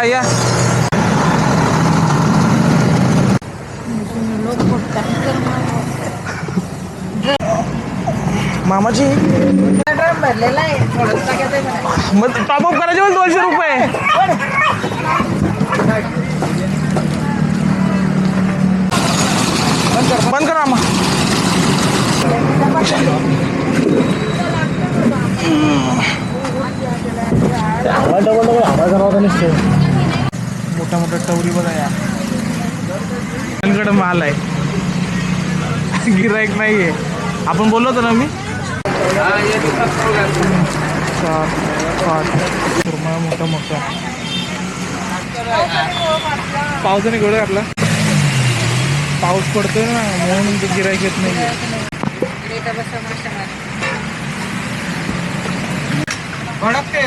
चला या. मामाची भरलेला आहे मग टॉपअप करायचे पण 200 रुपये. बंद करा मामा. मोठा मोठा टवरी बघा या. माल आहे, गिराईक नाहीये. आपण बोललो होतो ना मी. मोठा मोठा पावसाने गोळ आपला पाऊस पडतोय ना म्हणून ते गिराईक येत नाही.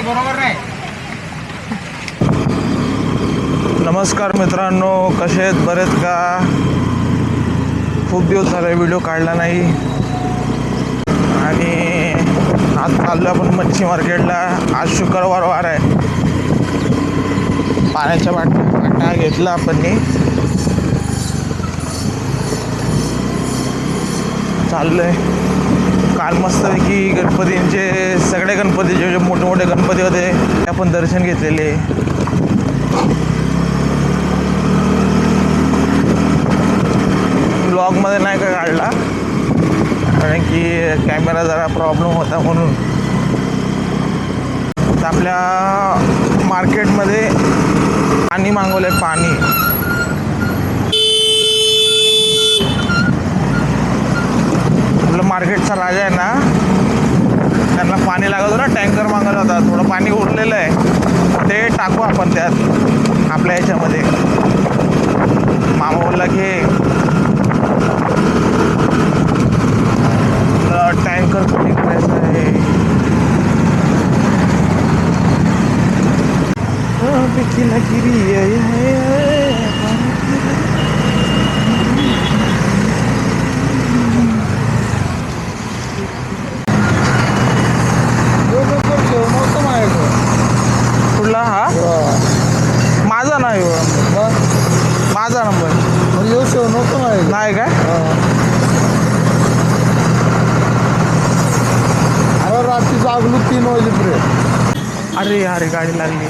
बरोबर नाही. नमस्कार मित्रांनो, कसे आहेत? बरेच का? खूप दिवस झाले व्हिडिओ काढला नाही. आणि आज चाललो आपण मच्छी मार्केटला. आज शुक्रवार वार आहे. पाण्याच्या बाटल्या घेतला आपण. चाललोय. काल मस्तपैकी गणपतींचे सगळे गणपतीचे जे मोठे मोठे गणपती होते ते आपण दर्शन घेतलेले. ब्लॉगमध्ये नाही का काढला कारण की कॅमेरा जरा प्रॉब्लेम होता म्हणून. तर आपल्या मार्केटमध्ये पाणी मागवलं आहे. पाणी आपलं मार्केटचा राजा आहे ना, त्यांना पाणी लागत होतं ना, टँकर मागवला होता. थोडं पाणी उरलेलं आहे, ते टाकू आपण त्यात आपल्या ह्याच्यामध्ये. मामा बोलला की टँकर कमी करायचं आहे. कुठला हा? माझा नाही, माझा नंबर येऊ शेव नव्हतं नाही काय? रात्री जागलो 3 वाजेपर्यंत. अरे अरे गाडी लागली.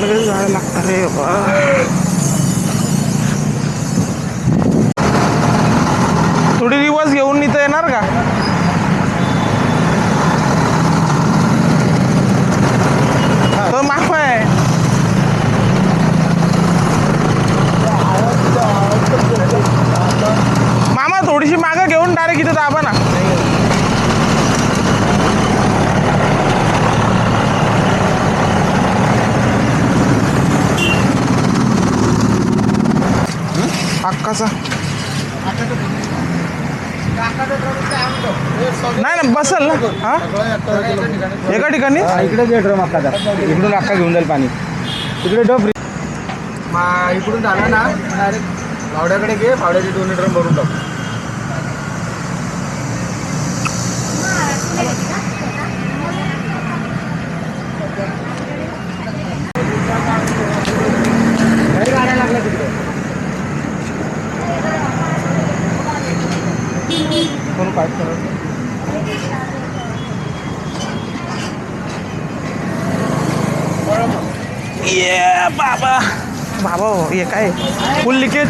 लगेच जायला लागतं रे बा. थोडी रिवर्स घेऊन इथं येणार का? तो माफ आहे. मामा थोडीशी मागं घेऊन डायरेक्ट इथं दाबा ना. अक्काचा नाही ना बसल ना. हा एका ठिकाणी इकडे जे ड्रम अक्का इकडून अक्का घेऊन जाईल पाणी. तिकडे डब इकडून झाला ना डायरेक्ट फावड्याकडे घे. फावड्याचे 2 ड्रम भरून टाक. गाड्या लागल्या तिकडे. काय करत ये बाबा बाबा हे काय फुल लिकेज.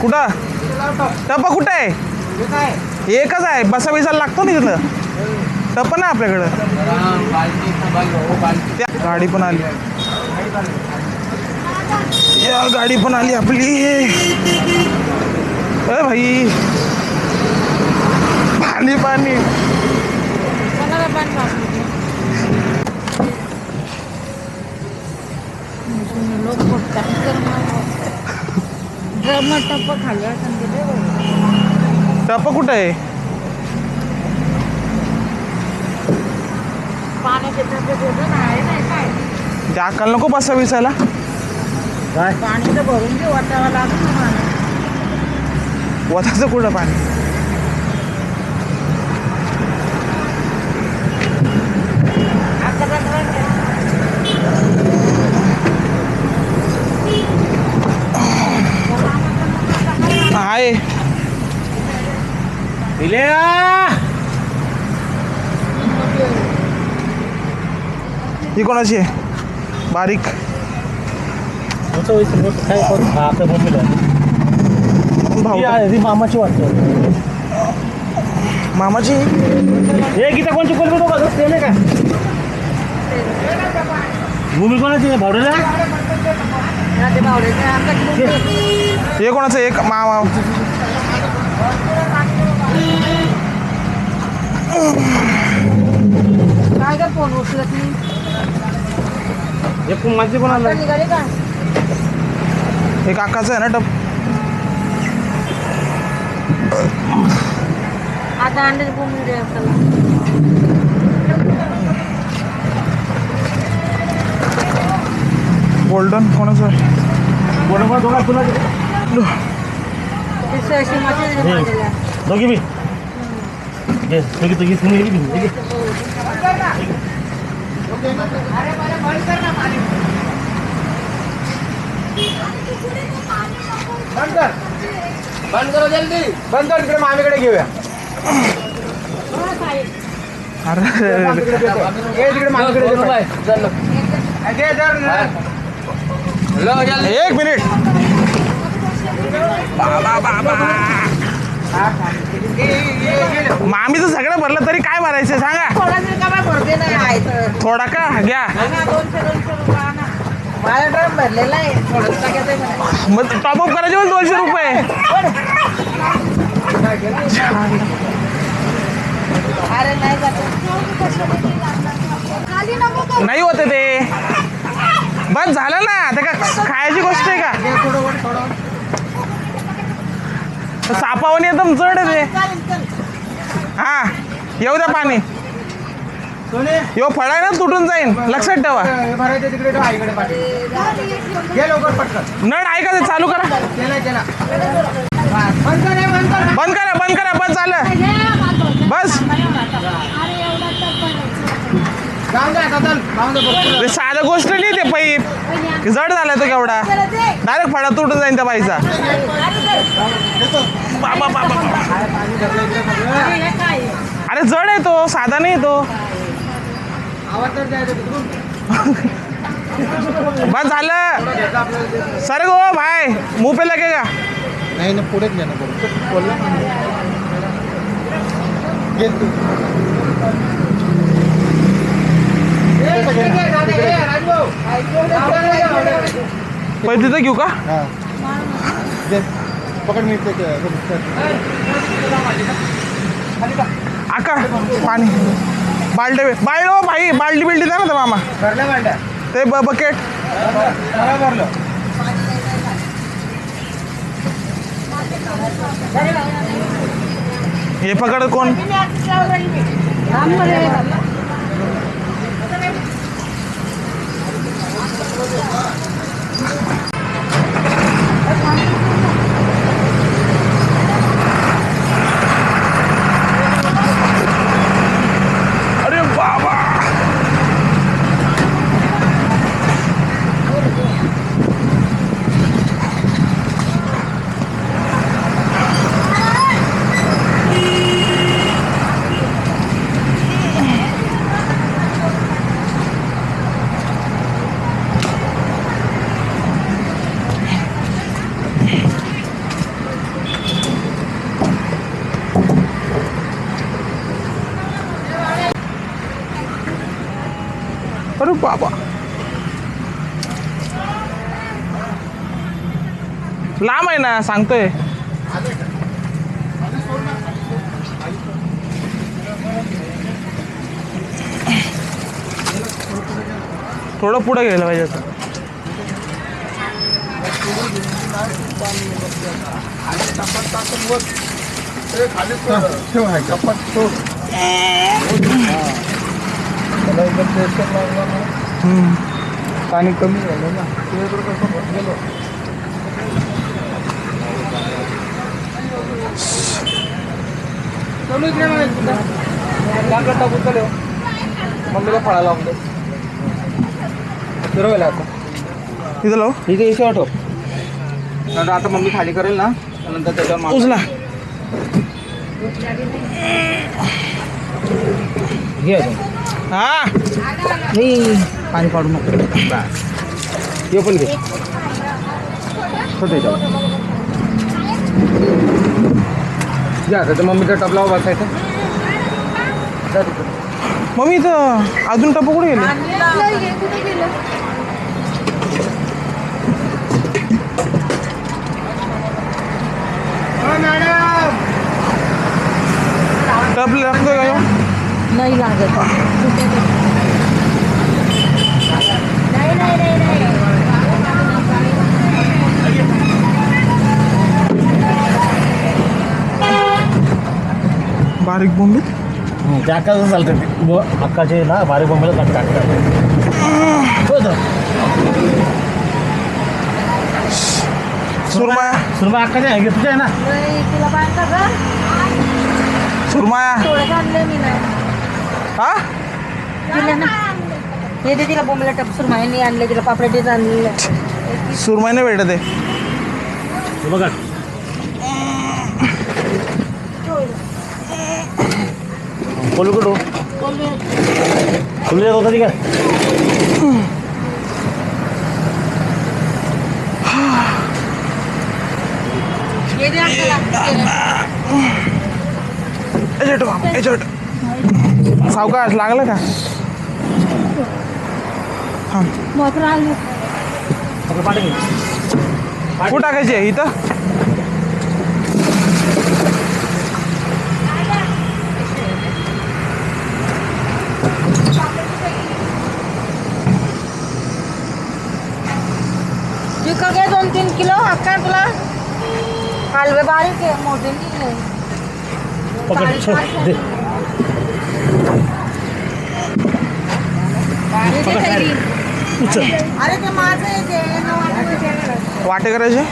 कुठं टप्पा कुठं आहे? एकच आहे, बसा बिसायला लागतो ना तिथं. टप ना आपल्याकडं. गाडी पण आली, या गाडी पण आली आपली. अरे भाई पाणी पाणी. टप कुठं आहे? त्या अक्काला नको बसा विसायला. पाणी तर भरून घेऊ वाटावं लागलं. वताचं कुठं पाणी? आहे ही कोणाची आहे? बारीक भाऊ मामाची वाटतं. मामाची. हे गीता कोणची कोण का ते नाही का भूमी कोणाची भावडेला हे कोणाचं? एक मामा. काय काय फोन उचलत नाही. एक माझी कोणाला निघाले का? हे काकाचं आहे ना टप. आता अंड्याची बोंबील द्या त्याला. गोल्डन कोणाचं आहे? कोणा दोघा तुला ते अशी मासे मारलेल्या. दोघी बी दोघी दोघी सुनी गेली बी बंद करो जल्दी. बंद कर. तिकडे मामीकडे घेऊया. अरे तिकडे मामीकडे एक मिनिट. मामीचं सगळं भरलं तरी काय भरायचं सांगा? थोडा तरी का भरते नाही आहे तर. थोडा का घ्या. 200 रुपये आणा. माझा ड्रम भरलेला आहे. थोडं टाकायचं आहे. मग टॉपअप करायचे बोल 200 रुपये. अरे नाही जात. नाही होते ते. बस झालं ना. ते का खायची गोष्ट आहे का? सापावून एकदम जड आहे ते. हा येऊ द्या पाणी. यो फळ आहे ना तुटून जाईन, लक्षात ठेवा. भरायचं तिकडे ठेवा, आईकडे पाठी घे लवकर पटकन. नळ आहे का ते? चालू करा. केला बंद करा बंद करा. बस झालं. बस. जाऊन द्या आता चल. जाऊन दे बघ. ते साधं गोष्ट नाही ते पाईप. जड झालाय तो केवढा. डायरेक्ट फळा तुटून जाईन त्या बाईचा. बाबा बाबा. अरे जड आहे तो, साधा नाही तो. आवाज तर द्यायचा तिकडून. बस झालं. सर गो भाई मुंह पे लगेगा. नाही ना पुढेच घ्या ना. घे तू. पैसे तिथं घेऊ का? हां पकड मी आका पाणी. बाल्टी बाळलो भाई. बाल्टी बिल्टी द्या ना तर मामा. भरल्या मांड्या ते बकेट. भरलं. हे पकड कोण? अरे बाबा. अरे बाबा, लांब आहे ना, सांगतोय. थोडं पुढे गेलं पाहिजे आता. पाणी कमी झालं ना. गेलो मम्मीला फळा लावून दे. फिरवायला आता तिथं लाव. इथे इथे ऑटो नंतर आता मम्मी खाली करेल ना, नंतर त्याच्यावर उचला. घे हा पाणी पाडू नको. हे पण घे छोटे घ्या. आता मम्मीचा टपलावर बसायचं. मम्मी इथं अजून टप्पा कुठे गेले? टप लागतोय का ह्यो? नाही लागत. बारीक बोंबील त्या अक्काचं चालतं ते अक्काचे ना बारीक बॉम्बेला टाकतात. सुरमाया. सुरमा अक्काचे आहे तुझ्या आहे ना. तुला बांधता का? सुरमाया. थोडं आणलंय मी ना. हा तिला ना हे दे तिला बोंबला टपसूर माहिती आणले, तिला पापड्याचे आणले. सुरमाईने भेटत आहे. बघा बोलू कुठं खुले होता ठीक आहे. हे दे आपल्याला. सावकाश लागलं का? हा मोटर आली. कुठं टाकायची आहे? इथं चिकन घे 2-3 किलो. अक्का तुला हलवे बारीक आहे, मोठे नाही आहे. अरे ते माझं आहे ते. वाटे करायचे.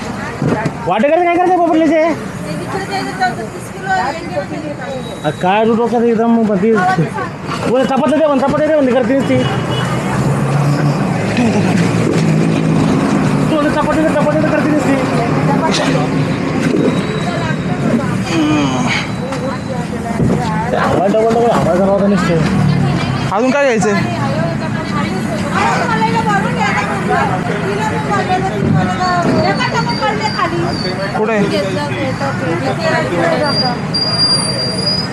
वाटे करायचं काय करायचं बाबरलेचे काय तू डोक्यात एकदम चपात्या दे चपात्या दे करते ती. तू चपात्या करते ती. डबल डबल आवाज आला निसते. अजून काय घ्यायचंय? कुठे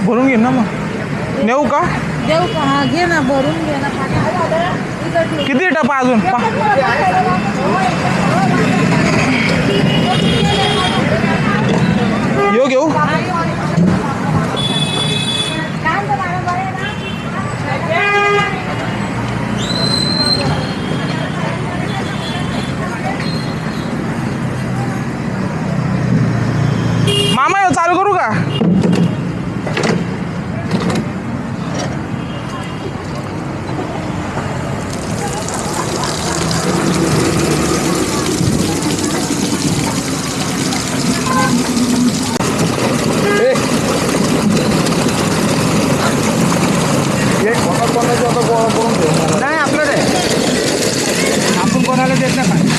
भरून घेईन ना मग. नेऊ का? देऊ का? हा घे ना, भरून घे ना. किती डबा अजून? यो घेऊ. मामा यो चालू करू का? नाही आपलं रे, आपण कोणाला देत नाही.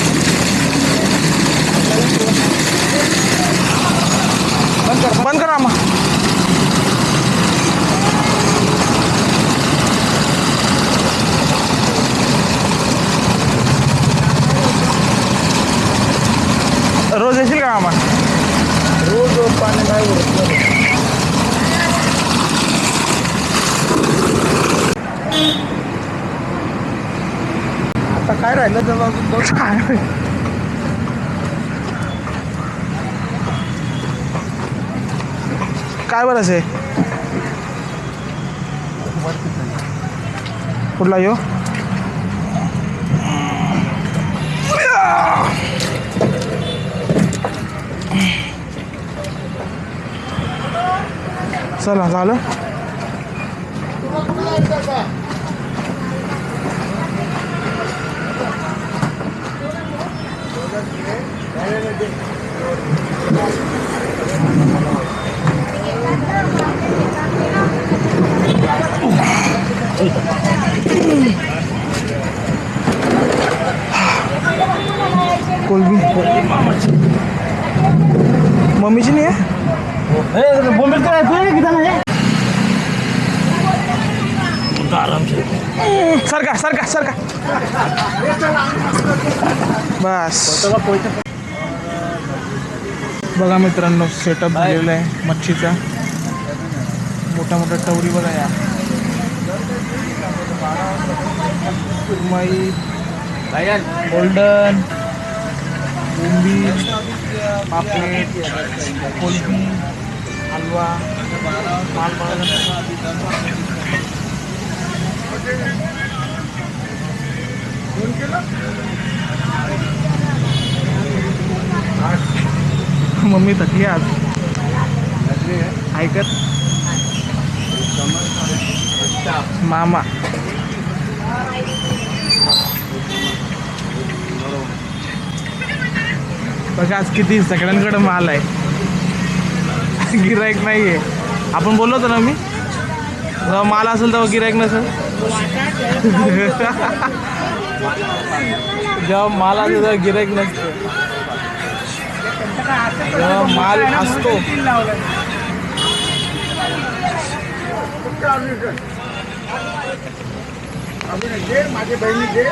बंद करा मग. रोज येशील का मामा? रोज पाणी नाही उरत. काय राहिलं तर बघ. काय बरं आहे कुठला यो चला झालं. कोलबी मम्मीची नाही आहे. सरका सरका सरका बस. बघा मित्रांनो सेटअप झालेला आहे मच्छीचा. मोठा मोठा टवरी बघा या. सुरमई गोल्डन बोंबी पापलेट कोलबी हलवा माल मम्मी थकली आज ऐकत मामा. बघा आज किती सगळ्यांकडे माल आहे. गिराईक नाही आहे. आपण बोललो होतो ना मी जेव्हा माल असेल तेव्हा गिराईक नसेल. जेव्हा माल असेल तेव्हा गिराईक नसतं. जेव्हा माल असतो माझी बहिणी दे.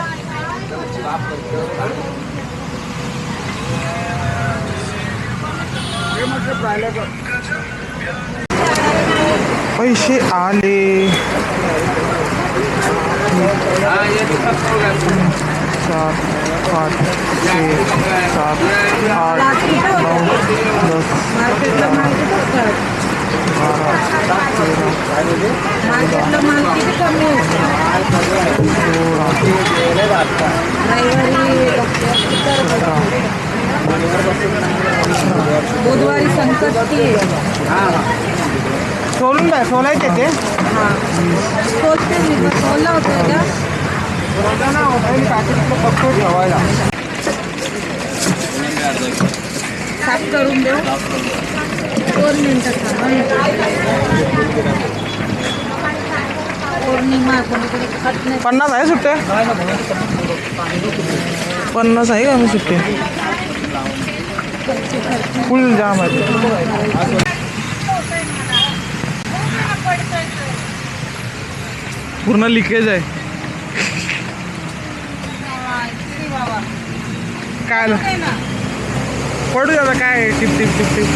पैसे आले. 4 5 6 7 8 9 10 मार्केटला माल किती करत 12 मार्केटला माल किती कमी बुधवारी संकष्टी सोलून द्या. सोलायचे ते हां सोलते मी सोलला होतं का ठेवायला साफ करून देऊ. 2 मिनटं पौर्णिमा कोणीकडे खात नाही. 50 आहे सुट्टे. 50 आहे का मी सुट्टे. फुल जाम आहे. पूर्ण लिकेज आहे. काय पडू द्या काय टिप टिप टिप टिप.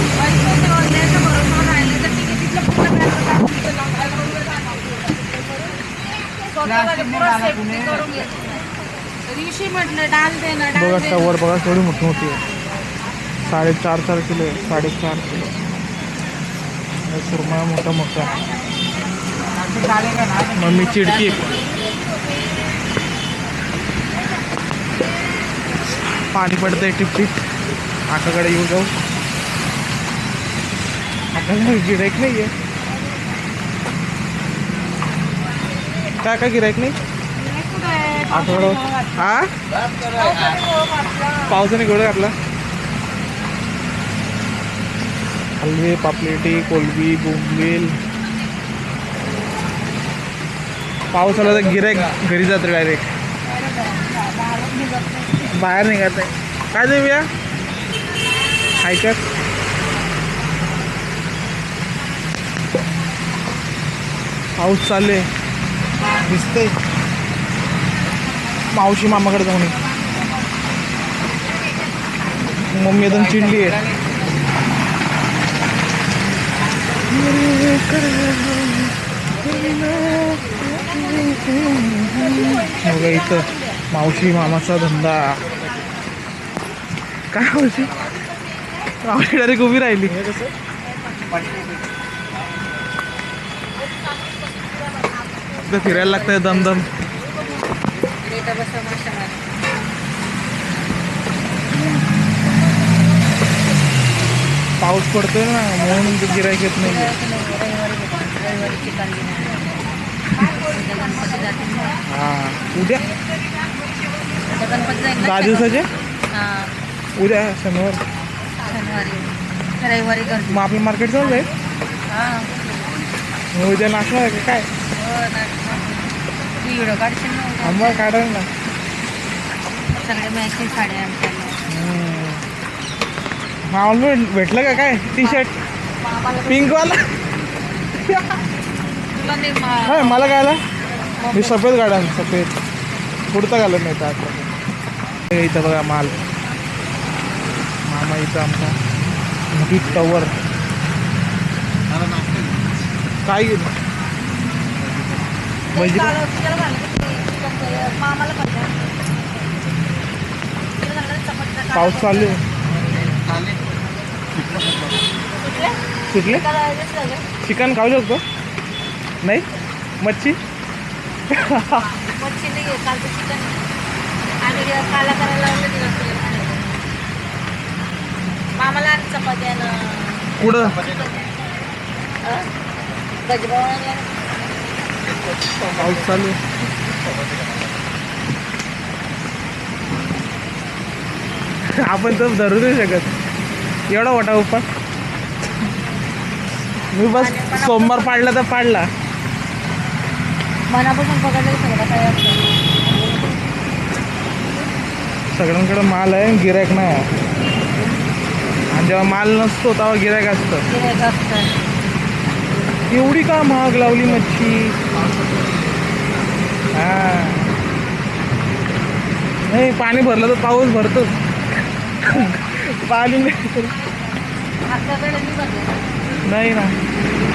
बघा टवर बघा थोडी मोठी मोठी आहे. 4.5 किलो आहे. 4.5 किलो. सुरमया मोठा मोठा. मम्मी चिडकी पाणी पडतंय टिप टिप. आकाकडे येऊ जाऊ. आता गिराईक नाही आहे. काय काय गिराईक नाही. आठवडा हा पावसाने घोडा घातला. हलवे पापलेटी कोलबी बोंबील. पाऊस आला तर गिराईक घरी जातं डायरेक्ट. बाहेर निघत आहे. काय देऊया ऐकत. पाऊस चालले दिसते. मावशी मामाकडे जाऊन मम्मी एकदम चिडली आहे. बघा इथं मावशी मामाचा धंदा. काय मावशी? मावशी डायरेक्ट उभी राहिली. इथं फिरायला लागतंय दमदम. पाऊस पडतोय ना म्हणून ते गिरायक येत नाही. हा उद्या 10 दिवसाचे. उद्या शनिवार. रविवारी गर्दी. मग आपलं मार्केट चालू जाईल. मग उद्या नाश्ता आहे का काय? व्हिडिओ काढशील ना उद्या? आंबा काढाल ना. सगळे मॅचिंग साड्या आमच्याला. हा ऑलरेडी भेटलं का काय? टी शर्ट पिंकवाला. तुला नाही हा मला काय आला. मी सफेद गाडा सफेद कुर्ता घालत नाही तर आता. इथं बघा माल. मामा इथं आमचा मोठी टवर. काय घेऊ म्हणजे मामाला पाऊस चालू आहे. सुटले चिकन खाऊ शकतो नाही. मच्छी मच्छी नाही आहे. कालचं चिकन आम्ही काला करायला लावलं दिवस. मामाला आणि चपात्या ना कुठं गजबावळा. पाऊस चालू आहे. आपण तर धरू नाही शकत एवढा मोठा उपास. मी बस सोमवार पाडला तर पाडला. मनापासून पकडलं सगळं काय असतं. सगळ्यांकडे माल आहे गिरायक नाही. आणि जेव्हा माल नसतो तेव्हा गिरायक असतं. गिऱ्हाईक असतं. एवढी का महाग लावली मच्छी. हा नाही पाणी भरलं तर पाऊस भरतोच. पाणी आपल्याकडे नाही बघलं. नाही ना.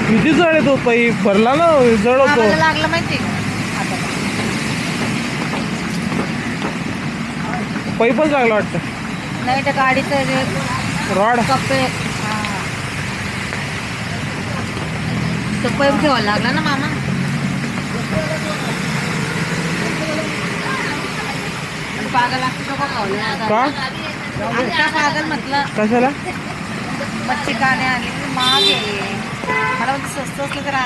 किती जळ येतो पाईप भरला ना जळ होतो. मामाला लागलं माहिती का आता? पाईपच लागला वाटतं. नाही त्या गाडीचं जे रॉड कप्पे. तो पैप ठेवायला लागला ना मामा. पागल असतो का खावलं का आता पागल म्हटलं. कशाला मच्छी का नाही आली महाग आहे. मला म्हणजे स्वस्त असलं तर हा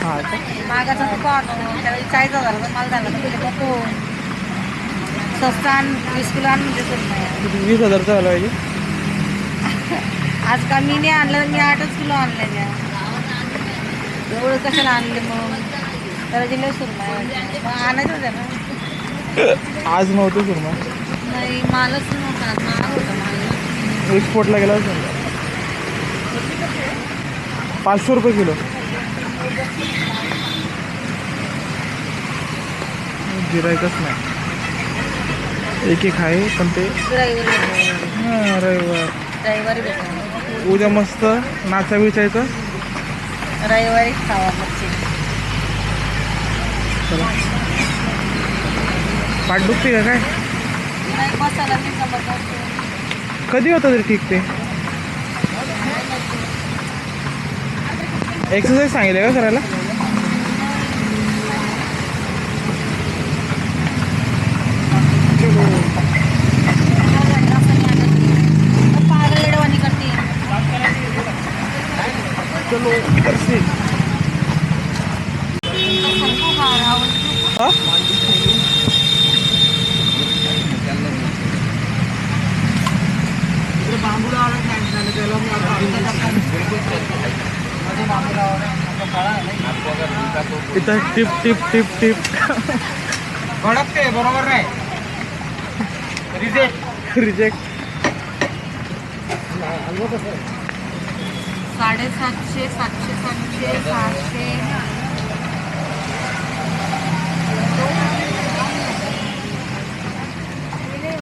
का? महागाचा तो पाहतो. त्यावेळी 40,000 माल झाला तर तुला नको. स्वस्त आण 20 किलो आण म्हणजे तुला 20,000चा झाला पाहिजे. आज का मी नाही आणलं. मी 8च किलो आणलेल्या. एवढं कशाला आणले मग? त्याला दिलं सुरमय मग आणायचं होतं ना. आज नव्हतं सुरमा. नाही मालच नव्हता. महाग होता माल. एक्सपोर्टला गेला होता. 500 रुपये किलो. गिरायकच नाही. एक एक आहे पण ते रविवारी हां रविवार. रविवारी भेटणार. उद्या मस्त नाचा विचायचं. रविवारी खावा मच्छी. चला पाठ दुखते का काय? नाही मसाला नाही जमत. कधी होतं तरी ठीक ते. एक्सरसाइज सांगितलं का करायला? पागल येडवाणी करते. चलो इधर से. हाँ? इथं टिप टिप टिप टिप भडकते बरोबर नाही. Reject reject. 750, 700, 700, 700, 600.